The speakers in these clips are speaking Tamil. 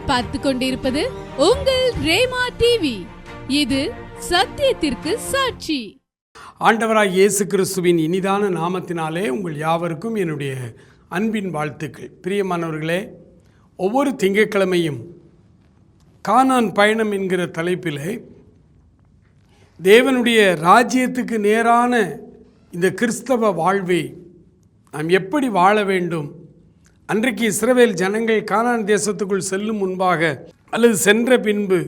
நீங்கள் பார்த்து கொண்டிருப்பது உங்கள் ரேமா டிவி. இது சத்தியத்திற்கு சாட்சி. ஆண்டவராய் இயேசு கிறிஸ்துவின் இனிதான நாமத்தினாலே உங்கள் யாவருக்கும் என்னுடைய அன்பின் வாழ்த்துக்கள். பிரியமானவர்களே, ஒவ்வொரு திங்கட்கிழமையும் கானான் பயணம் என்கிற தலைப்பிலே தேவனுடைய ராஜ்யத்துக்கு நேரான இந்த கிறிஸ்தவ வாழ்வை நாம் எப்படி வாழ வேண்டும், அன்றைக்கு இஸ்ரவேல் ஜனங்கள் கானான் தேசத்துக்குள் செல்லும் முன்பாக அல்லது சென்ற பின்பு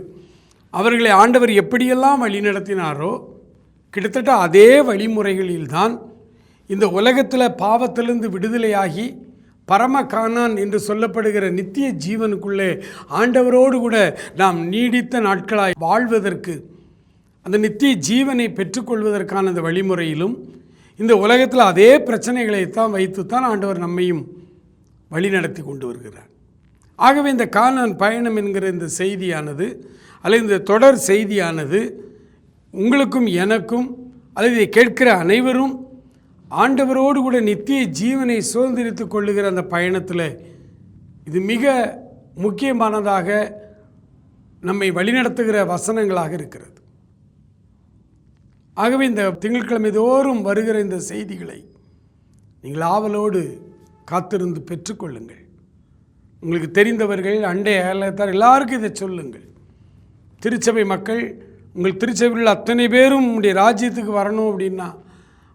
அவர்களை ஆண்டவர் எப்படியெல்லாம் வழிநடத்தினாரோ கிட்டத்தட்ட அதே வழிமுறைகளில்தான் இந்த உலகத்தில் பாவத்திலிருந்து விடுதலையாகி பரம கானான் என்று சொல்லப்படுகிற நித்திய ஜீவனுக்குள்ளே ஆண்டவரோடு கூட நாம் நீடித்த நாட்களாய் வாழ்வதற்கு, அந்த நித்திய ஜீவனை பெற்றுக்கொள்வதற்கான அந்த வழிமுறையிலும் இந்த உலகத்தில் அதே பிரச்சனைகளைத்தான் வைத்துத்தான் ஆண்டவர் நம்மையும் வழிநடத்தி கொண்டு வருகிறார். ஆகவே இந்த கானான் பயணம் என்கிற இந்த செய்தியானது அல்லது இந்த தொடர் செய்தியானது உங்களுக்கும் எனக்கும் அல்லது இதை கேட்கிற அனைவரும் ஆண்டவரோடு கூட நித்திய ஜீவனை சுதந்திரித்து கொள்ளுகிற அந்த பயணத்தில் இது மிக முக்கியமானதாக நம்மை வழிநடத்துகிற வசனங்களாக இருக்கிறது. ஆகவே இந்த திங்கட்கிழமை தோறும் வருகிற இந்த செய்திகளை நீங்கள் ஆவலோடு காத்திருந்து பெற்றுக்கொள்ளுங்கள். உங்களுக்கு தெரிந்தவர்கள், அண்டை அயலத்தார் எல்லாருக்கும் இதை சொல்லுங்கள். திருச்சபை மக்கள், உங்கள் திருச்சபையில் அத்தனை பேரும் உங்களுடைய ராஜ்யத்துக்கு வரணும் அப்படின்னா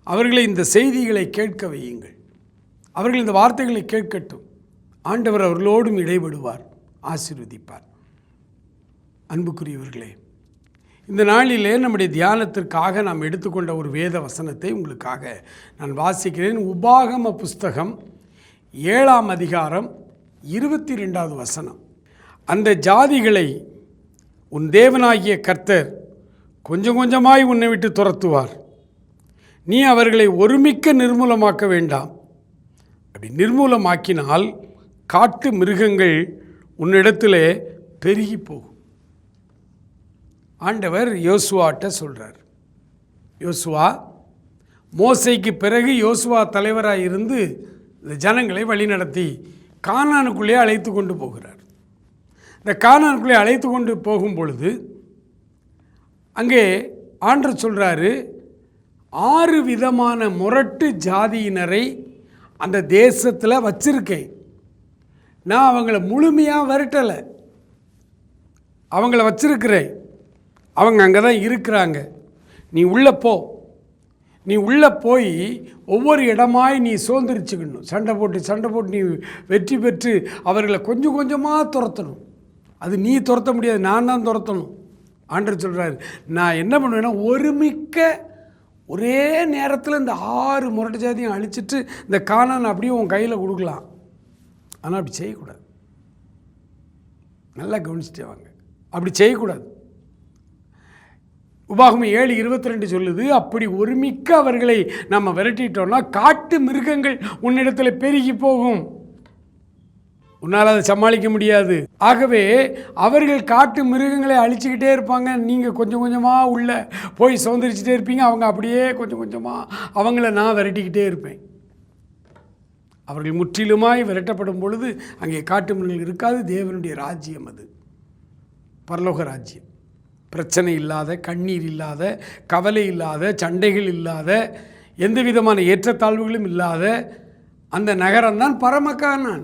அவர்களை இந்த செய்திகளை கேட்க வையுங்கள். அவர்கள் இந்த வார்த்தைகளை கேட்கட்டும். ஆண்டவர் அவர்களோடும் இடைபடுவார், ஆசீர்வதிப்பார். அன்புக்குரியவர்களே, இந்த நாளிலே நம்முடைய தியானத்திற்காக நாம் எடுத்துக்கொண்ட ஒரு வேத வசனத்தை உங்களுக்காக நான் வாசிக்கிறேன். உபாகம புஸ்தகம் 7ஆம் அதிகாரம் 22வது வசனம். அந்த ஜாதிகளை உன் தேவனாகிய கர்த்தர் கொஞ்சம் கொஞ்சமாய் உன்னை விட்டு துரத்துவார். நீ அவர்களை ஒருமிக்க நிர்மூலமாக்க வேண்டாம். அப்படி நிர்மூலமாக்கினால் காட்டு மிருகங்கள் உன்னிடத்திலே பெருகி போகும். ஆண்டவர் யோசுவாட்ட சொல்கிறார். யோசுவா, மோசைக்கு பிறகு யோசுவா தலைவராக இருந்து இந்த ஜனங்களை வழிநடத்தி கானானுக்குள்ளே அழைத்து கொண்டு போகிறார். இந்த கானானுக்குள்ளே அழைத்து கொண்டு போகும் பொழுது அங்கே ஆண்டவர் சொல்கிறாரு, 6 விதமான முரட்டு ஜாதியினரை அந்த தேசத்தில் வச்சிருக்கேன். நான் அவங்கள முழுமையாக விரட்டலை, அவங்கள வச்சிருக்கிறேன். அவங்க அங்கே தான் இருக்கிறாங்க. நீ உள்ளே போ. நீ உள்ளே போய் ஒவ்வொரு இடமாய் நீ சுதந்திரிச்சுக்கணும். சண்டை போட்டு நீ வெற்றி பெற்று அவர்களை கொஞ்சம் கொஞ்சமாக துரத்தணும். அது நீ துரத்த முடியாது, நான் தான் துரத்தணும். ஆண்டவர் சொல்கிறார், நான் என்ன பண்ணுவேன்னா ஒருமிக்க ஒரே நேரத்தில் இந்த 6 முரட்டு ஜாதியும் அழிச்சிட்டு இந்த கானான் அப்படியே உன் கையில் கொடுக்கலாம். ஆனால் அப்படி செய்யக்கூடாது. நல்லா கவனிச்சுட்டே வாங்க, அப்படி செய்யக்கூடாது. உபாகமம் 7:22 சொல்லுது, அப்படி ஒருமிக்க அவர்களை நம்ம விரட்டிட்டோம்னா காட்டு மிருகங்கள் உன்னிடத்தில் பெருகி போகும். உன்னால் அதை சமாளிக்க முடியாது. ஆகவே அவர்கள் காட்டு மிருகங்களை அழிச்சுக்கிட்டே இருப்பாங்க. நீங்கள் கொஞ்சம் கொஞ்சமாக உள்ளே போய் சுதந்திரிச்சிட்டே இருப்பீங்க. அவங்க அப்படியே கொஞ்சம் கொஞ்சமாக அவங்கள நான் விரட்டிக்கிட்டே இருப்பேன். அவர்கள் முற்றிலுமாய் விரட்டப்படும் பொழுது அங்கே காட்டு மிருகங்கள் இருக்காது. தேவனுடைய ராஜ்யம் அது, பரலோக ராஜ்யம். பிரச்சனை இல்லாத, கண்ணீர் இல்லாத, கவலை இல்லாத, சண்டைகள் இல்லாத, எந்த விதமான ஏற்றத்தாழ்வுகளும் இல்லாத அந்த நகரம்தான் பரம கானான்.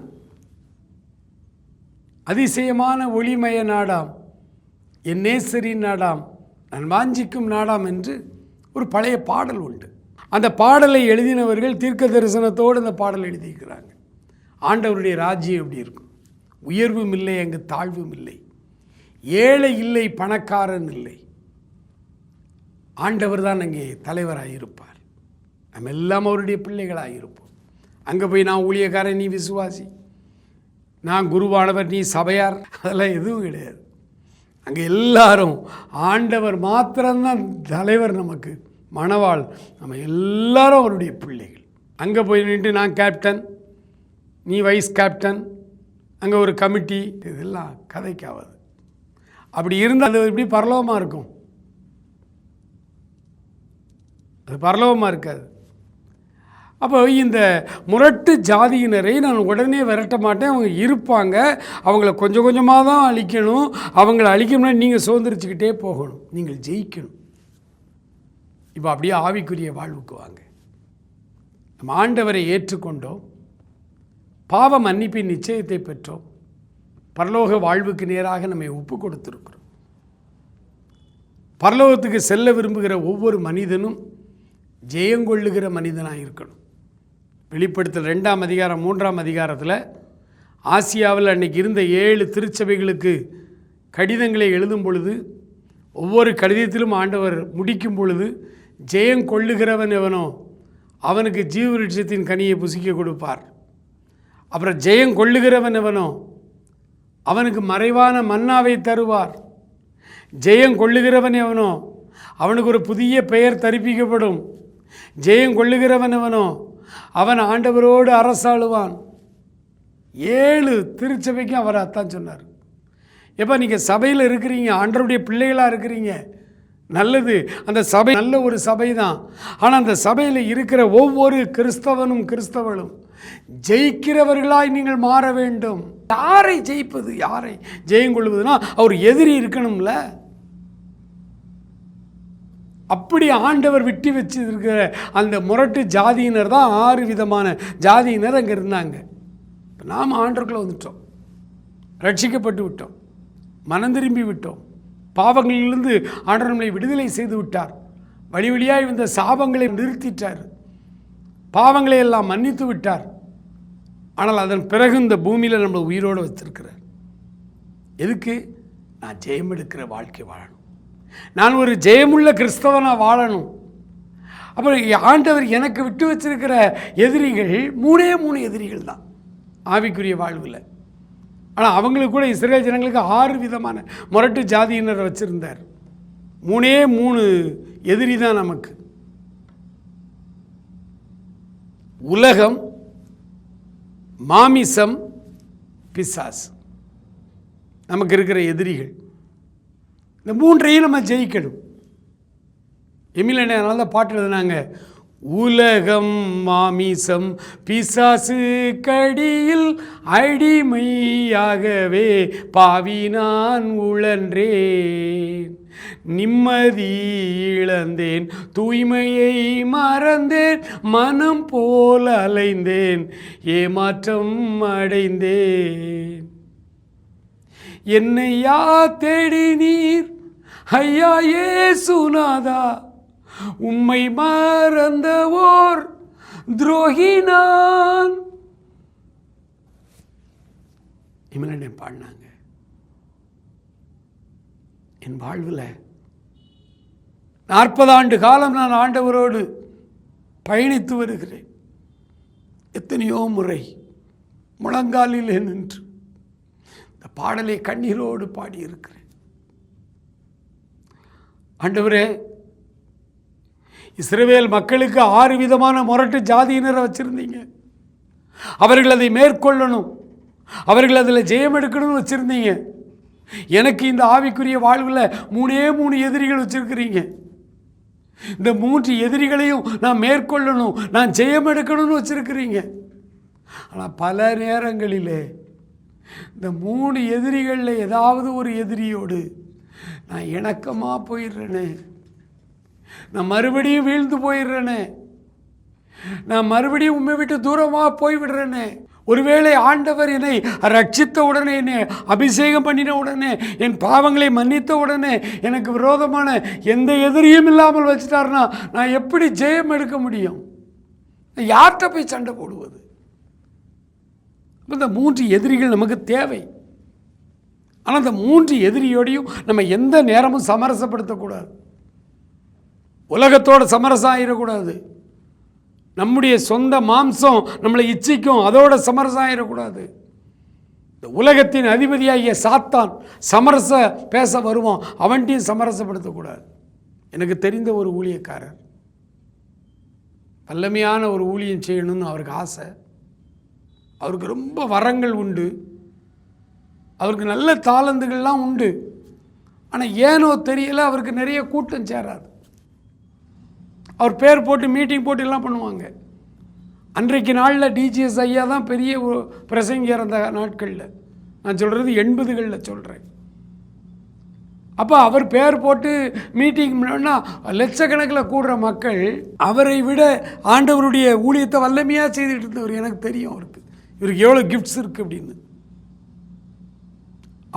அதிசயமான ஒளிமய நாடாம், என் நேசரின் நாடாம், நான் வாஞ்சிக்கும் நாடாம் என்று ஒரு பழைய பாடல் உண்டு. அந்த பாடலை எழுதினவர்கள் தீர்க்க தரிசனத்தோடு அந்த பாடல் எழுதியிருக்கிறாங்க. ஆண்டவருடைய ராஜ்யம் எப்படி இருக்கும்? உயர்வும் இல்லை, அங்கு தாழ்வும் இல்லை, ஏழை இல்லை, பணக்காரன் இல்லை. ஆண்டவர் தான் அங்கே தலைவராக இருப்பார். நம்ம எல்லாம் அவருடைய பிள்ளைகளாக இருப்போம். அங்கே போய் நான் ஊழியக்காரன், நீ விசுவாசி, நான் குருவானவர், நீ சபையார், அதெல்லாம் எதுவும் கிடையாது. அங்கே எல்லாரும் ஆண்டவர் மாத்திரம்தான் தலைவர், நமக்கு மணவாள், நம்ம எல்லாரும் அவருடைய பிள்ளைகள். அங்கே போய் நின்று நான் கேப்டன், நீ வைஸ் கேப்டன், அங்கே ஒரு கமிட்டி, இதெல்லாம் கதைக்காவது. அப்படி இருந்தால் அது எப்படி பரலோகமாக இருக்கும்? அது பரலோகமாக இருக்காது. அப்போ இந்த முரட்டு ஜாதியினரை நான் உடனே விரட்ட மாட்டேன். அவங்க இருப்பாங்க, அவங்கள கொஞ்சம் கொஞ்சமாக தான் அழிக்கணும். அவங்கள அழிக்கணும்னா நீங்கள் சுதந்திரிச்சுக்கிட்டே போகணும், நீங்கள் ஜெயிக்கணும். இப்போ அப்படியே ஆவிக்குரிய வாழ்வுக்கு வாங்க. நம்ம ஆண்டவரை ஏற்றுக்கொண்டோம், பாவ மன்னிப்பின் நிச்சயத்தை பெற்றோம், பரலோக வாழ்வுக்கு நேராக நம்மை ஒப்பு கொடுத்துருக்கிறோம். பரலோகத்துக்கு செல்ல விரும்புகிற ஒவ்வொரு மனிதனும் ஜெயங்கொள்ளுகிற மனிதனாக இருக்கணும். வெளிப்படுத்தல் 2ஆம் அதிகாரம் 3ஆம் அதிகாரத்தில் ஆசியாவில் அன்றைக்கி இருந்த 7 திருச்சபைகளுக்கு கடிதங்களை எழுதும் பொழுது, ஒவ்வொரு கடிதத்திலும் ஆண்டவர் முடிக்கும் பொழுது, ஜெயங்கொள்ளுகிறவன் எவனோ அவனுக்கு ஜீவவிருட்சத்தின் கனியை புசிக்க கொடுப்பார். அப்புறம் ஜெயங்கொள்ளுகிறவன் எவனோ அவனுக்கு மறைவான மன்னாவை தருவார். ஜெயங்கொள்ளுகிறவன் எவனோ அவனுக்கு ஒரு புதிய பெயர் தரிப்பிக்கப்படும். ஜெயங்கொள்ளுகிறவன் எவனோ அவன் ஆண்டவரோடு அரசாளுவான். 7 திருச்சபைக்கும் அவர் அதான் சொன்னார். எப்போ நீங்கள் சபையில் இருக்கிறீங்க, ஆண்டவருடைய பிள்ளைகளாக இருக்கிறீங்க, நல்லது. அந்த சபை நல்ல ஒரு சபை தான். ஆனால் அந்த சபையில் இருக்கிற ஒவ்வொரு கிறிஸ்தவனும் கிறிஸ்தவளும் ஜெயிக்கிறவர்களாய் நீங்கள் மாற வேண்டும். யாரை ஜெயிப்பது, யாரை ஜெயங்கொள்வதுனா அவர் எதிரி இருக்கணும்ல. அப்படி ஆண்டவர் விட்டு வச்சிருக்கிற அந்த முரட்டு ஜாதியினர் தான் 6 விதமான ஜாதியினர் அங்கே இருந்தாங்க. நாம் ஆண்டவருக்குள்ள வந்துட்டோம், ரட்சிக்கப்பட்டு விட்டோம், மனம் திரும்பி விட்டோம், பாவங்களிலிருந்து ஆண்டவர் நம்மளை விடுதலை செய்து விட்டார். வழி வழியாய் வந்த சாபங்களை நிறுத்திட்டார், பாவங்களை எல்லாம் மன்னித்து விட்டார். ஆனால் அதன் பிறகு இந்த பூமியில் நம்மளை உயிரோடு வச்சிருக்கிறார். எதுக்கு? நான் ஜெயம் எடுக்கிற வாழ்க்கை வாழணும், நான் ஒரு ஜெயமுள்ள கிறிஸ்தவனாக வாழணும். அப்புறம் ஆண்டவர் எனக்கு விட்டு வச்சிருக்கிற எதிரிகள் 3 எதிரிகள் தான் ஆவிக்குரிய வாழ்வில். ஆனால் அவங்களுக்கு கூட இஸ்ரேல் ஜனங்களுக்கு 6 விதமான முரட்டு ஜாதியினரை வச்சுருந்தார். 3 எதிரி தான் நமக்கு. உலகம், மாமிசம், பிசாசு நமக்கு இருக்கிற எதிரிகள். இந்த 3ஐயும் நம்ம ஜெயிக்கணும். எமிலனே அதனால தான் பாட்டு எழுதுனாங்க, உலகம், மாமிசம், பிசாசு கடியில் அடிமையாகவே பாவி நான் உழன்றேன், நிம்மதி இழந்தேன், தூய்மையை மறந்தேன், மனம் போல அலைந்தேன், ஏமாற்றம் அடைந்தேன். என்னையா தேடி நீர் ஐயா இயேசுநாதா, உம்மை மறந்தவோர் துரோகி நான். இமலனை பாடினாங்க. என் வாழ்வில் 40 ஆண்டு காலம் நான் ஆண்டவரோடு பயணித்து வருகிறேன். எத்தனையோ முறை முழங்காலில் நின்று இந்த பாடலை கண்ணீரோடு பாடியிருக்கிறேன். ஆண்டவரே, இஸ்ரவேல் மக்களுக்கு 6 விதமான முரட்டு ஜாதியினரை வச்சுருந்தீங்க, அவர்கள் அதை மேற்கொள்ளணும், அவர்கள் அதில் ஜெயம் எடுக்கணும்னு வச்சுருந்தீங்க. எனக்கு இந்த ஆவிக்குரிய வாழ்வில் 3 எதிரிகள் வச்சுருக்கிறீங்க. இந்த 3 எதிரிகளையும் நான் மேற்கொள்ளணும், நான் ஜெயம் எடுக்கணும்னு வச்சுருக்கிறீங்க. ஆனால் பல நேரங்களிலே இந்த 3 எதிரிகளில் ஏதாவது ஒரு எதிரியோடு நான் இணக்கமாக போயிடுறேனே, நான் மறுபடியும் வீழ்ந்து போயிடுறேனே, நான் மறுபடியும் உண்மை விட்டு தூரமாக போய்விடுறேனே. ஒருவேளை ஆண்டவர் என்னை ரட்சித்த உடனே, என்னை அபிஷேகம் பண்ணின உடனே, என் பாவங்களை மன்னித்த உடனே எனக்கு விரோதமான எந்த எதிரியும் இல்லாமல் வச்சுட்டாருன்னா நான் எப்படி ஜெயம் எடுக்க முடியும்? யார்கிட்ட போய் சண்டை போடுவது? இந்த 3 எதிரிகள் நமக்கு தேவை. ஆனால் அந்த 3 எதிரியோடையும் நம்ம எந்த நேரமும் சமரசப்படுத்தக்கூடாது, உலகத்தோடு சமரசம் ஆகிடக்கூடாது, நம்முடைய சொந்த மாம்சம் நம்மளை இச்சிக்கும், அதோட சமரசம் ஆகிடக்கூடாது. இந்த உலகத்தின் அதிபதியாகிய சாத்தான் சமரச பேச வருவான், அவன்கிட்டையும் சமரசப்படுத்தக்கூடாது. எனக்கு தெரிந்த ஒரு ஊழியக்காரர் வல்லமையான ஒரு ஊழியம் செய்யணும்னு அவருக்கு ஆசை. அவருக்கு ரொம்ப வரங்கள் உண்டு, அவருக்கு நல்ல தாளந்துகள்லாம் உண்டு. ஆனால் ஏனோ தெரியல, அவருக்கு நிறைய கூட்டம் சேராது. அவர் பேர் போட்டு மீட்டிங் போட்டு எல்லாம் பண்ணுவாங்க. அன்றைக்கு நாளில் டிஜிஎஸ் ஐயா தான் பெரிய பிரசங்கியார் அந்த நாட்களில். நான் சொல்கிறது 80களில் சொல்கிறேன். அப்போ அவர் பேர் போட்டு மீட்டிங் பண்ணா லட்சக்கணக்கில் கூடுற மக்கள் அவரை விட ஆண்டவருடைய ஊழியத்தை வல்லமையாக செய்துட்டு இருந்தவர். எனக்கு தெரியும் அவருக்கு இவருக்கு எவ்வளோ கிஃப்ட்ஸ் இருக்குது அப்படின்னு.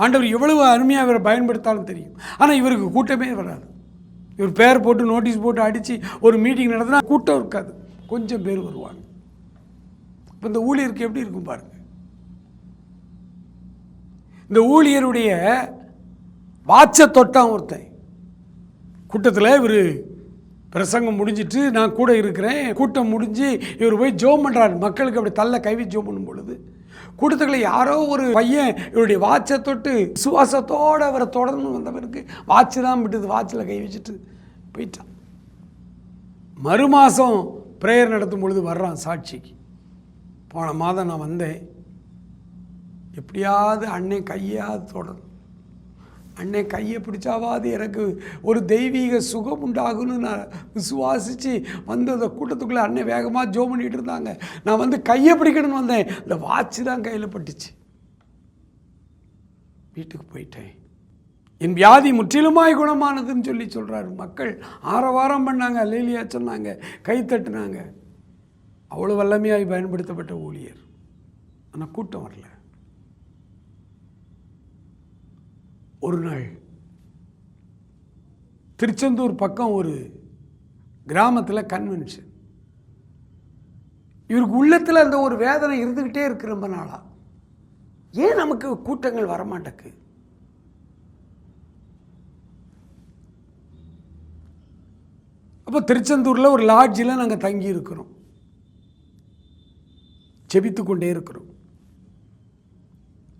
ஆண்டவர் எவ்வளவு அருமையாக இவரை பயன்படுத்தாலும் தெரியும். ஆனால் இவருக்கு கூட்டமே வராது. இவர் பேர் போட்டு நோட்டீஸ் போட்டு அடித்து ஒரு மீட்டிங் நடத்தினா கூட்டம் இருக்காது, கொஞ்சம் பேர் வருவாங்க. இப்போ இந்த ஊழியருக்கு எப்படி இருக்கும் பாருங்க. இந்த ஊழியருடைய வாட்ச தொட்டான் ஒருத்தன் கூட்டத்தில். இவர் பிரசங்கம் முடிஞ்சிட்டு நான் கூட இருக்கிறேன், கூட்டம் முடிஞ்சு இவர் போய் ஜோம் பண்ணுறாரு. மக்களுக்கு அப்படி தள்ள கைவி ஜோம் பண்ணும் பொழுது கூட்டத்துக்குள்ள யாரோ ஒரு பையன் இவருடைய வாட்சை தொட்டு சுவாசத்தோடு அவரை தொடர்ந்து வந்தவருக்கு வாட்சு தான் விட்டுது, வாட்சில் கை வச்சுட்டு போயிட்டான். மறுமாதம் ப்ரேயர் நடத்தும் பொழுது வர்றான் சாட்சிக்கு. போன மாதம் நான் வந்தேன், எப்படியாவது அண்ணன் கையாவது தொடரும், அண்ணன் கையை பிடிச்சாவாது எனக்கு ஒரு தெய்வீக சுகம் உண்டாகுன்னு நான் விசுவாசித்து வந்து அந்த கூட்டத்துக்குள்ளே அண்ணன் வேகமாக ஜோம் பண்ணிகிட்டு இருந்தாங்க. நான் வந்து கையை பிடிக்கணும்னு வந்தேன், இந்த வாட்சு தான் கையில் பட்டுச்சு. வீட்டுக்கு போயிட்டேன். என் வியாதி முற்றிலுமாய் குணமானதுன்னு சொல்கிறாரு. மக்கள் ஆரவாரம் பண்ணாங்க, அல்லேலூயா சொன்னாங்க, கை தட்டுனாங்க. அவ்வளோ வல்லமையாய் பயன்படுத்தப்பட்ட ஊழியர். ஆனால் கூட்டம் வரல. ஒரு நாள் திருச்செந்தூர் பக்கம் ஒரு கிராமத்தில் கன்வென்ஷன். இவருக்கு உள்ளத்தில் அந்த ஒரு வேதனை இருந்துக்கிட்டே இருக்கு ரொம்ப நாளாக. ஏன் நமக்கு கூட்டங்கள் வரமாட்டேக்கு? அப்போ திருச்செந்தூரில் ஒரு லாட்ஜில் நாங்கள் தங்கி இருக்கிறோம், செபித்து கொண்டே இருக்கிறோம்.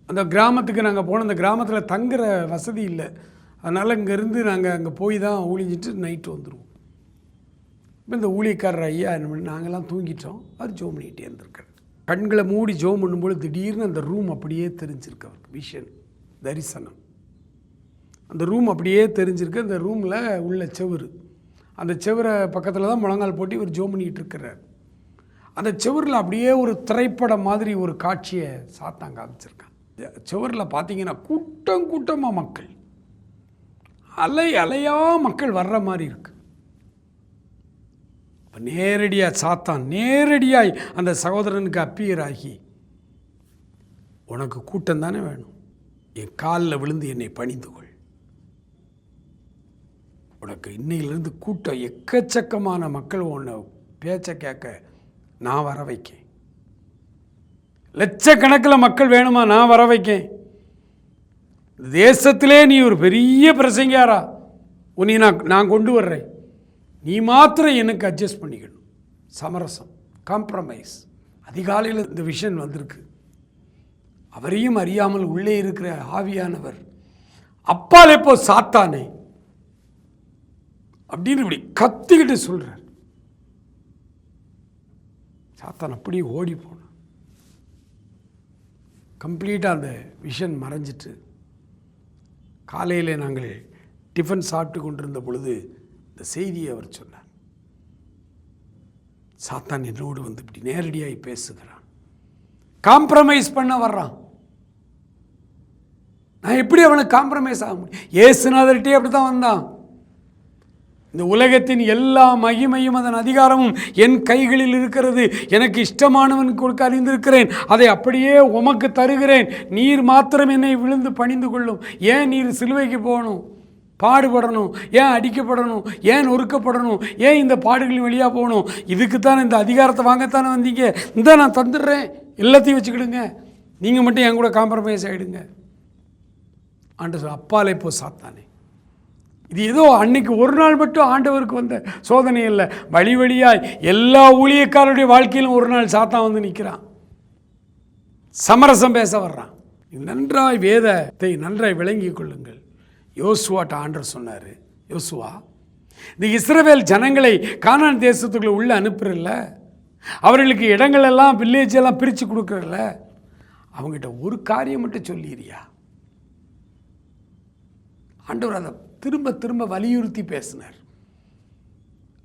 அந்த கிராமத்துக்கு நாங்கள் போன, அந்த கிராமத்தில் தங்குற வசதி இல்லை, அதனால் இங்கேருந்து நாங்கள் அங்கே போய் தான் ஊழிஞ்சிட்டு நைட்டு வந்துடுவோம். இப்போ இந்த ஊழியக்காரர் ஐயா என்ன பண்ணி நாங்கள்லாம் தூங்கிட்டோம், அவர் ஜோம் பண்ணிகிட்டே இருந்திருக்காரு. கண்களை மூடி ஜோம் பண்ணும்போது திடீர்னு அந்த ரூம் அப்படியே தெரிஞ்சிருக்கு அவருக்கு. விஷன், தரிசனம். அந்த ரூம் அப்படியே தெரிஞ்சிருக்கு. அந்த ரூமில் உள்ள செவுரு, அந்த செவரை பக்கத்தில் தான் முழங்கால் போட்டு இவர் ஜோம் பண்ணிகிட்டு இருக்கிறார். அந்த செவரில் அப்படியே ஒரு திரைப்படம் மாதிரி ஒரு காட்சியை சாத்தான் காமிச்சிருக்கான். செவரில் பார்த்தீங்கன்னா கூட்டம் கூட்டமாக மக்கள், அலை அலையாக மக்கள் வர்ற மாதிரி இருக்கு. இப்போ நேரடியாக சாத்தான் நேரடியாய் அந்த சகோதரனுக்கு அப்பியர் ஆகி, உனக்கு கூட்டம் தானே வேணும், என் காலில் விழுந்து என்னை பணிந்து கொள், உனக்கு இன்னையிலிருந்து கூட்டம் எக்கச்சக்கமான மக்கள் உன்னை பேச்சை கேட்க நான் வர வைக்கேன், லட்சக்கணக்கில் மக்கள் வேணுமா நான் வர வைக்கேன், தேசத்திலே நீ ஒரு பெரிய பிரசங்கியாரா, உன்னை நான் கொண்டு வர்றேன், நீ மாத்திரம் எனக்கு அட்ஜஸ்ட் பண்ணிக்கணும். சமரசம், காம்ப்ரமைஸ். அதிகாலையில் இந்த விஷன் வந்திருக்கு. அவரையும் அறியாமல் உள்ளே இருக்கிற ஆவியானவர் அப்பால் எப்போ சாத்தானே அப்படின்னு இப்படி கத்திக்கிட்டு சொல்றார். சாத்தான் அப்படியே ஓடி போனான். கம்ப்ளீட்டாக அந்த விஷன் மறைஞ்சிட்டு காலையில் நாங்கள் டிஃபன் சாப்பிட்டு கொண்டிருந்த பொழுது இந்த செய்தியை அவர் சொன்னார். சாத்தான் என்னோடு வந்து இப்படி நேரடியாகி பேசுகிறான், காம்ப்ரமைஸ் பண்ண வர்றான். நான் எப்படி அவனுக்கு காம்ப்ரமைஸ் ஆக முடியும்? இயேசுநாதர்கிட்டே அப்படி தான் வந்தான். இந்த உலகத்தின் எல்லா மகிமையும் அதன் அதிகாரமும் என் கைகளில் இருக்கிறது, எனக்கு இஷ்டமானவன் கொடுக்க அறிந்திருக்கிறேன், அதை அப்படியே உமக்கு தருகிறேன், நீர் மாத்திரம் என்னை விழுந்து பணிந்து கொள்ளும். ஏன் நீர் சிலுவைக்கு போகணும், பாடுபடணும், ஏன் அடிக்கப்படணும், ஏன் நொறுக்கப்படணும், ஏன் இந்த பாடுகளின் வழியாக போகணும்? இதுக்குத்தான் இந்த அதிகாரத்தை வாங்கத்தானே வந்தீங்க, இந்த நான் தந்துடுறேன், எல்லாத்தையும் வச்சுக்கிடுங்க, நீங்கள் மட்டும் என் கூட காம்ப்ரமைஸ் ஆகிடுங்க. ஆண்டவர் அப்பாலே போ சாத்தானே. இது ஏதோ அன்னைக்கு ஒரு நாள் மட்டும் ஆண்டவருக்கு வந்த சோதனை இல்லை, வழி வழியாய் எல்லா ஊழியக்காரருடைய வாழ்க்கையிலும் ஒரு நாள் சாத்தான் வந்து நிற்கிறான், சமரசம் பேச வர்றான். நன்றாய் வேதத்தை நன்றாய் விளங்கி கொள்ளுங்கள். யோசுவாட்ட ஆண்டவர் சொன்னார், யோசுவா இந்த இஸ்ரவேல் ஜனங்களை கானான் தேசத்துக்குள்ளே உள்ளே அனுப்புறல்ல, அவர்களுக்கு இடங்கள் எல்லாம் வில்லேஜ் எல்லாம் பிரித்து கொடுக்குறல்ல, அவங்ககிட்ட ஒரு காரியம் மட்டும் சொல்லிடுறியா? ஆண்டவர் அதை திரும்ப திரும்ப வலியுறுத்தி பேசினார்.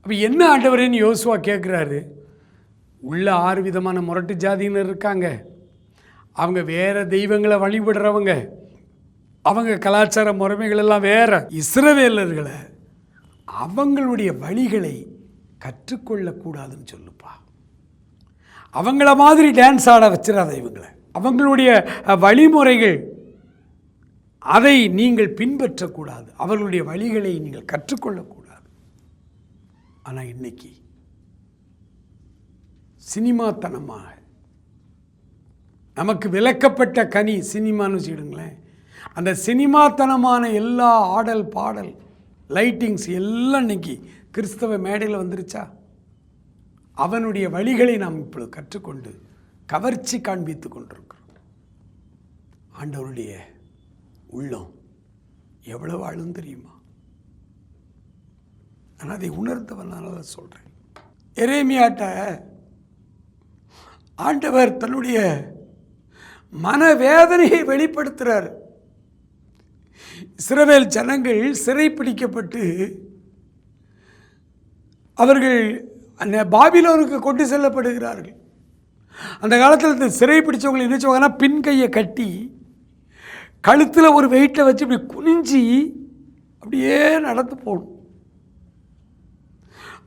அப்போ என்ன ஆண்டவரேன்னு யோசுவா கேட்குறாரு. உள்ள 6 விதமான முரட்டு ஜாதியினர் இருக்காங்க. அவங்க வேற தெய்வங்களை வழிபடுறவங்க, அவங்க கலாச்சார முறைமைகள் எல்லாம் வேற. இஸ்ரவேலர்களை அவங்களுடைய வழிகளை கற்றுக்கொள்ளக்கூடாதுன்னு சொல்லுப்பா. அவங்கள மாதிரி டான்ஸ் ஆட வச்சிடாத இவங்களை. அவங்களுடைய வழிமுறைகள் அதை நீங்கள் பின்பற்றக்கூடாது, அவர்களுடைய வழிகளை நீங்கள் கற்றுக்கொள்ளக்கூடாது. ஆனால் இன்னைக்கு சினிமாத்தனமாக நமக்கு விளக்கப்பட்ட கனி சினிமான்னு வச்சுக்கிடுங்களேன், அந்த சினிமாத்தனமான எல்லா ஆடல் பாடல் லைட்டிங்ஸ் எல்லாம் இன்னைக்கு கிறிஸ்தவ மேடையில் வந்துருச்சா? அவனுடைய வழிகளை நாம் இப்பொழுது கற்றுக்கொண்டு கவர்ச்சி காண்பித்து கொண்டிருக்கிறோம். ஆண்டவருடைய உள்ளம் எவ்வளவு ஆளும் தெரியுமா? நான் அதை உணர்ந்தவனால சொல்கிறேன். எரேமியாட்ட ஆண்டவர் தன்னுடைய மனவேதனையை வெளிப்படுத்துகிறார். இஸ்ரவேல் ஜனங்கள் சிறைப்பிடிக்கப்பட்டு அவர்கள் அந்த பாபிலோனுக்கு கொண்டு செல்லப்படுகிறார்கள். அந்த காலத்தில் இந்த சிறைப்பிடிச்சவங்களை என்ன செய்வாங்கன்னா, பின் கையை கட்டி கழுத்தில் ஒரு வெயிட்டை வச்சு இப்படி குனிஞ்சி அப்படியே நடந்து போகணும்.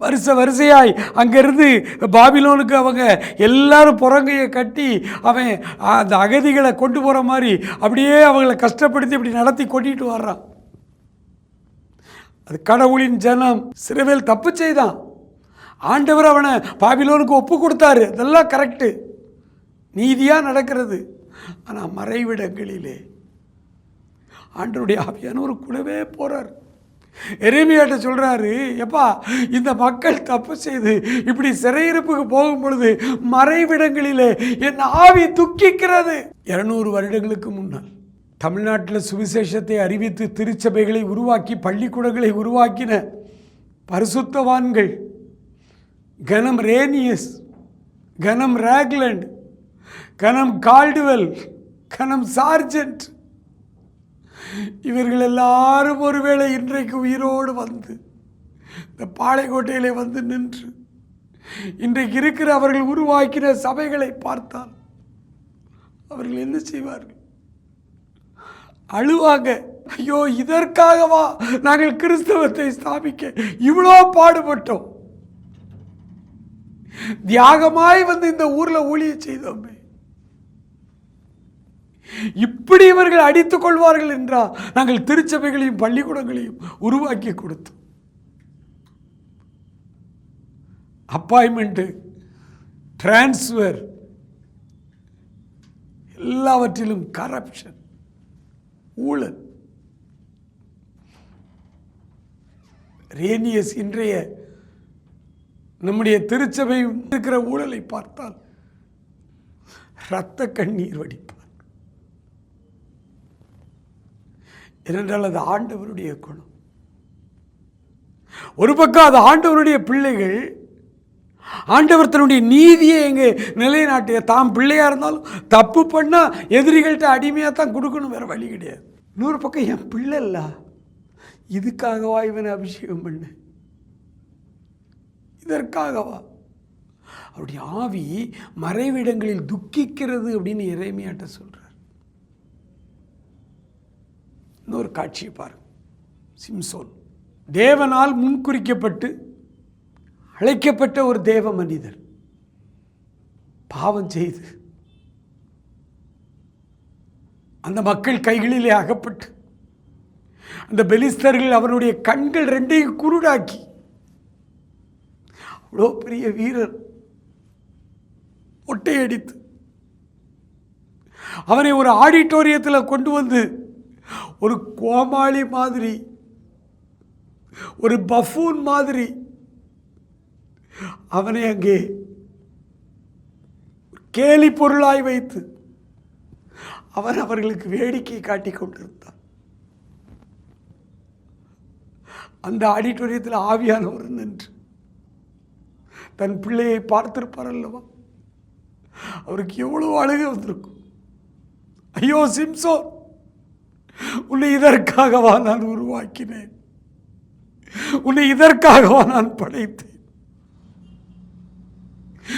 வரிசையாய் அங்கேருந்து பாபிலோனுக்கு அவங்க எல்லாரும் புறங்கையை கட்டி அவன் அந்த அகதிகளை கொண்டு போகிற மாதிரி அப்படியே அவங்கள கஷ்டப்படுத்தி இப்படி நடத்தி கொட்டிட்டு வர்றான். அது கடவுளின் ஜனம். சிறுவேல் தப்பு செய்தான், ஆண்டவர் அவனை பாபிலோனுக்கு ஒப்பு கொடுத்தாரு, அதெல்லாம் கரெக்டு, நீதியாக நடக்கிறது. ஆனால் மறைவிடங்களிலே ஆண்டவருடைய ஆவியானவர் கூடவே போகிறார். எரேமியாட்ட சொல்கிறாரு, எப்பா இந்த மக்கள் தப்பு செய்து இப்படி சிறையிருப்புக்கு போகும் பொழுது மறைவிடங்களிலே என் ஆவி துக்கிக்கிறது. 200 வருடங்களுக்கு முன்னால் தமிழ்நாட்டில் சுவிசேஷத்தை அறிவித்து திருச்சபைகளை உருவாக்கி பள்ளிக்கூடங்களை உருவாக்கின பரிசுத்தவான்கள் கனம் ரேனியஸ், கனம் ராக்லண்ட், கனம் கால்டுவெல், கனம் சார்ஜென்ட், இவர்கள் எல்லாரும் ஒருவேளை இன்றைக்கு உயிரோடு வந்து இந்த பாளையங்கோட்டையிலே வந்து நின்று இன்றைக்கு இருக்கிற அவர்கள் உருவாக்கின சபைகளை பார்த்தால் அவர்கள் என்ன செய்வார்கள்? அழுவாங்க. ஐயோ, இதற்காகவா நாங்கள் கிறிஸ்தவத்தை ஸ்தாபிக்க இவ்வளோ பாடுபட்டோம், தியாகமாய் வந்து இந்த ஊரில் ஊழியம் செய்தோமே, இப்படி இவர்கள் அடித்துக் கொள்வார்கள் என்றால் நாங்கள் திருச்சபைகளையும் பள்ளிக்கூடங்களையும் உருவாக்கி கொடுத்தோம். அப்பாயின்மெண்ட், டிரான்ஸ்ஃபர், எல்லாவற்றிலும் கரப்ஷன், ஊழல். ரேனியஸ் இன்றைய நம்முடைய திருச்சபை இருக்கிற ஊழலை பார்த்தால் இரத்த கண்ணீர் வடிப்பார். ஏனென்றால் அது ஆண்டவருடைய குணம். ஒரு பக்கம் அது ஆண்டவருடைய பிள்ளைகள், ஆண்டவர் தன்னுடைய நீதியை எங்கே நிலைநாட்டிய, தாம் பிள்ளையாக இருந்தாலும் தப்பு பண்ணால் எதிரிகள்கிட்ட அடிமையாக தான் கொடுக்கணும், வேறு வழி கிடையாது. இன்னொரு பக்கம் என் பிள்ளை இல்லை, இதுக்காகவா இவனை அபிஷேகம் பண்ண, இதற்காகவா? அவருடைய ஆவி மறைவிடங்களில் துக்கிக்கிறது அப்படின்னு எரேமியாட்ட சொல்கிறார். இன்னொரு காட்சியை பாருங்க. சிம்சோன் தேவனால் முன்குறிக்கப்பட்டு அழைக்கப்பட்ட ஒரு தேவ மனிதர் பாவம் செய்து அந்த மக்கள் கைகளிலே அகப்பட்டு அந்த பெலிஸ்தர்கள் அவருடைய கண்கள் ரெண்டையும் குருடாக்கி, அவ்வளோ பெரிய வீரர், ஒட்டையடித்து அவனை ஒரு ஆடிட்டோரியத்தில் கொண்டு வந்து ஒரு கோமாளி மாதிரி, ஒரு பஃபூன் மாதிரி அவனை அங்கே கேலி பொருளாய் வைத்து அவன் அவர்களுக்கு வேடிக்கை காட்டி கொண்டிருந்தான். அந்த ஆடிட்டோரியத்தில் ஆவியானவர் நின்று தன் பிள்ளையை பார்த்திருப்பார் அல்லவா, அவருக்கு எவ்வளவு அழுகை வந்திருக்கும். ஐயோ சிம்சோன், உன்னை இதற்காகவா நான் உருவாக்கினேன், உன்னை இதற்காகவா நான் படைத்தேன்,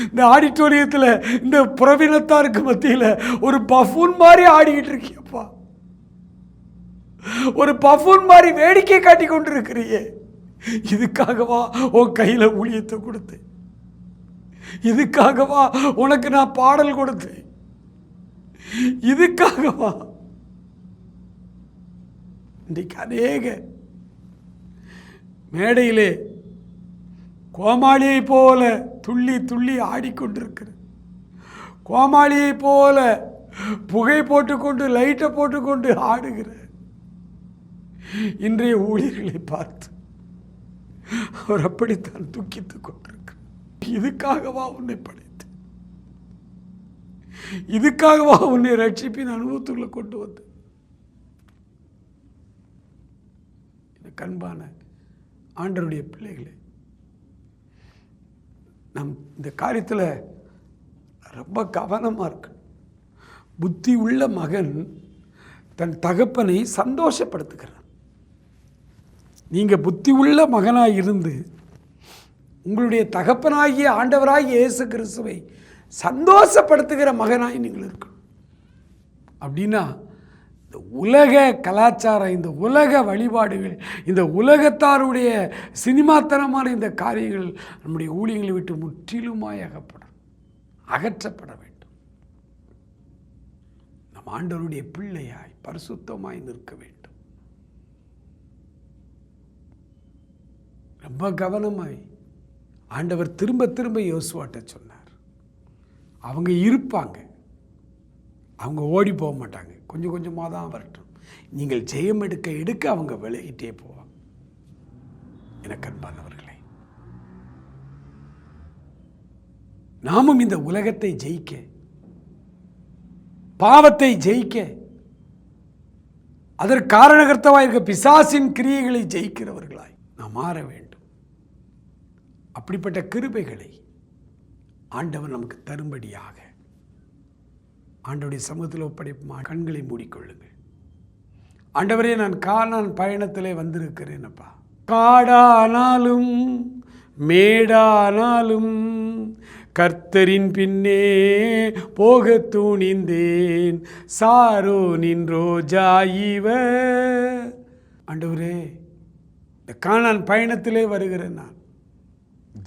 இந்த ஆடிட்டோரியத்தில் இந்த புறவினத்தாருக்கு மத்தியில் ஒரு பஃபூன் மாதிரி ஆடிக்கிட்டு இருக்கியப்பா, ஒரு பஃபூன் மாதிரி வேடிக்கை காட்டி கொண்டு இருக்கிறியே. இதுக்காகவா உன் கையில் ஊழியத்தை கொடுத்தேன்? இதுக்காகவா உனக்கு நான் பாடல் கொடுத்தேன்? இதுக்காகவா? இன்றைக்கு அநேக மேடையிலே கோமாளியை போல துள்ளி துள்ளி ஆடிக்கொண்டிருக்கிற, கோமாளியை போல புகை போட்டுக்கொண்டு லைட்டை போட்டுக்கொண்டு ஆடுகிற இன்றைய ஊழியர்களை பார்த்து அவர் அப்படித்தான் துக்கித்துக் கொண்டிருக்கிறார். இதுக்காகவா உன்னை படைத்து, இதுக்காகவா உன்னை ரட்சிப்பின் அனுபவத்துக்குள்ள கொண்டு வந்து? கண்பான ஆண்டவருடைய பிள்ளைகளே, நம் இந்த காரியத்தில் ரொம்ப கவனமாக இருக்கு. புத்தி உள்ள மகன் தன் தகப்பனை சந்தோஷப்படுத்துகிறான். நீங்கள் புத்தி உள்ள மகனாக இருந்து உங்களுடைய தகப்பனாகிய ஆண்டவராகிய இயேசு கிறிஸ்துவை சந்தோஷப்படுத்துகிற மகனாய் நீங்கள் இருக்கணும். அப்படின்னா இந்த உலக கலாச்சாரம், இந்த உலக வழிபாடுகள், இந்த உலகத்தாருடைய சினிமாத்தனமான இந்த காரியங்கள் நம்முடைய ஊழியங்களை விட்டு முற்றிலுமாய் அகற்றப்பட வேண்டும். நம் ஆண்டவருடைய பிள்ளையாய் பரிசுத்தமாய் நிற்க வேண்டும். ரொம்ப கவனமாய் ஆண்டவர் திரும்ப திரும்ப யோசுவாட்ட சொன்னார். அவங்க இருப்பாங்க, அவங்க ஓடி போக மாட்டாங்க, கொஞ்சம் கொஞ்சமாக தான் வரட்டும். நீங்கள் ஜெயம் எடுக்க எடுக்க அவங்க விலகிட்டே போவாங்க. எனக்கு அன்பானவர்களே, நாமும் இந்த உலகத்தை ஜெயிக்க, பாவத்தை ஜெயிக்க, அதற்கு காரணகர்த்தவாய் இருக்க பிசாசின் கிரியைகளை ஜெயிக்கிறவர்களாய் நாம் மாற வேண்டும். அப்படிப்பட்ட கிருபைகளை ஆண்டவர் நமக்கு தரும்படியாக ஆண்டவருடைய சமூகத்தில் ஒப்படைப்புமா. கண்களை மூடிக்கொள்ளுங்கள். ஆண்டவரே, நான் கானான் பயணத்திலே வந்திருக்கிறேன் அப்பா. காடானாலும் மேடானாலும் கர்த்தரின் பின்னே போக துணிந்தேன், சாரோ நின் ரோஜா இவ. ஆண்டவரே, இந்த கானான் பயணத்திலே வருகிறேன். நான்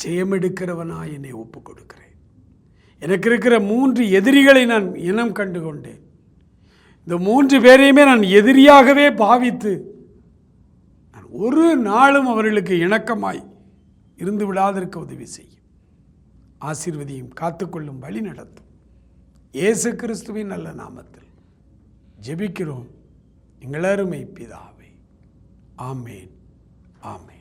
ஜெயமெடுக்கிறவனாய் என்னை ஒப்பு கொடுக்கிறேன். எனக்கு இருக்கிற 3 எதிரிகளை நான் இனம் கண்டு கொண்டேன். இந்த 3 பேரையுமே நான் எதிரியாகவே பாவித்து நான் ஒரு நாளும் அவர்களுக்கு இணக்கமாய் இருந்து விடாதிருக்க உதவி செய்யும். ஆசீர்வதியும், காத்துக்கொள்ளும், வழி நடத்தும். இயேசு கிறிஸ்துவின் நல்ல நாமத்தில் ஜெபிக்கிறோம் எங்கள் அருமை பிதாவே. ஆமேன், ஆமேன்.